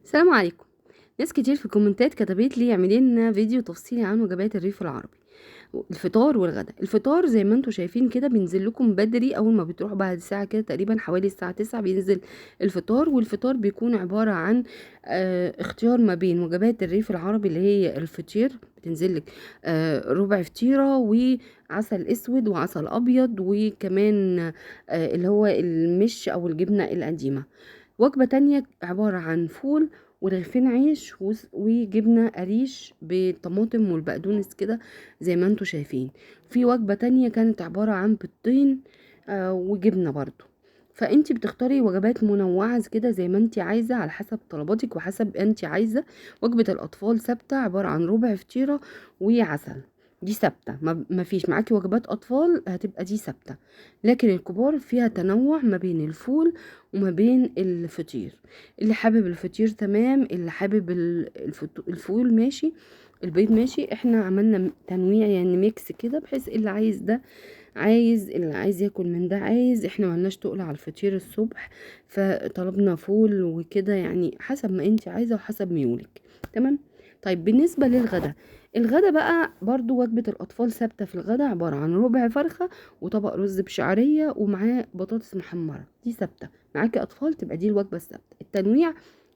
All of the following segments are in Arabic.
السلام عليكم. ناس كتير في الكومنتات كتبت لي اعملي لنا فيديو تفصيلي عن وجبات الريف العربي، الفطار والغدا. الفطار زي ما انتم شايفين كده بينزل لكم بدري، اول ما بتروحوا بعد ساعه كده تقريبا حوالي الساعه 9 بينزل الفطار. والفطار بيكون عباره عن اختيار ما بين وجبات الريف العربي اللي هي الفطير، بتنزل لك ربع فطيره وعسل اسود وعسل ابيض، وكمان اللي هو المش او الجبنه القديمه. وجبة تانية عبارة عن فول ورغيفين عيش وجبنة قريش بالطماطم والبقدونس كده زي ما انتوا شايفين. في وجبة تانية كانت عبارة عن بيضتين وجبنة برضو. فانتي بتختاري وجبات منوعة كده زي ما انتي عايزة على حسب طلباتك وحسب انتي عايزة. وجبة الأطفال ثابتة عبارة عن ربع فطيرة وعسل، دي ثابتة. ما فيش معاكي وجبات أطفال هتبقى دي ثابتة. لكن الكبار فيها تنوع ما بين الفول وما بين الفطير. اللي حابب الفطير تمام، اللي حابب الفول ماشي، البيض ماشي. احنا عملنا تنويع يعني ميكس كده، بحيث اللي عايز ده عايز، اللي عايز ياكل من ده عايز. احنا ملناش تقل على الفطير الصبح، فطلبنا فول وكده، يعني حسب ما انت عايزة وحسب ميولك. تمام. طيب بالنسبة للغدا، الغدا بقى برضو وجبة الأطفال ثابتة في الغدا، عبارة عن ربع فرخة وطبق رز بشعرية ومعاه بطاطس محمرة، دي ثابتة. معاكي أطفال تبقى دي الوجبة الثابتة. التنويع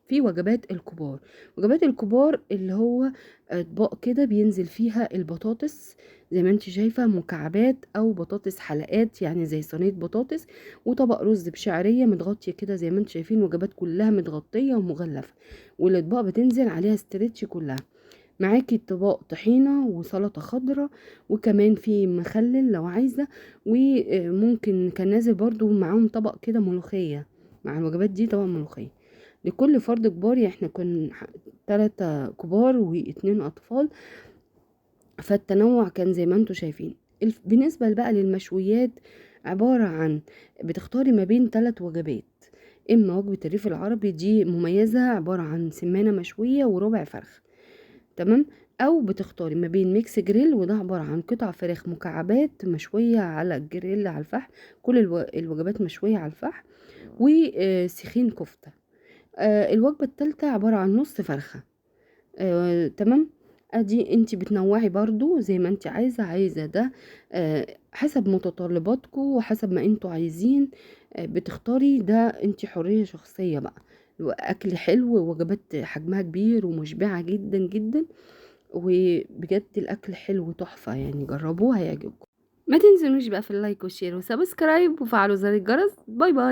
في وجبات الكبار. وجبات الكبار اللي هو اطباق كده بينزل فيها البطاطس زي ما انت شايفة مكعبات او بطاطس حلقات، يعني زي صينية بطاطس، وطبق رز بشعرية متغطية كده زي ما انت شايفين. وجبات كلها متغطية ومغلفة، والاطباق بتنزل عليها استرتش كلها. معاكي طباق طحينة وسلطة خضراء، وكمان في مخلل لو عايزة. وممكن كان نازل برضو معاهم طبق كده ملوخية مع الوجبات دي، طبق ملوخية لكل فرد كبار. يعني احنا كنا 3 كبار و2 أطفال، فالتنوع كان زي ما انتوا شايفين. بالنسبة بقى للمشويات، عبارة عن بتختاري ما بين 3 وجبات. اما وجبة الريف العربي دي مميزة، عبارة عن سمانة مشوية وربع فرخ، تمام. او بتختاري ما بين ميكس جريل، وده عبارة عن قطع فراخ مكعبات مشوية على الجريل على الفحم. كل الوجبات مشوية على الفحم، وسيخين كفتة. الوجبة التالتة عبارة عن نص فرخة. تمام. ادي انت بتنوعي برضو زي ما انت عايزة ده حسب متطلباتكم وحسب ما انتوا عايزين. بتختاري ده، انت حرية شخصية بقى. اكل حلو، وجبات حجمها كبير ومشبعة جدا جدا، وبجد الاكل حلو تحفة، يعني جربوه هيعجبكم. ما تنسونوش بقى في اللايك والشير وسبسكرايب وفعلوا زر الجرس. باي باي.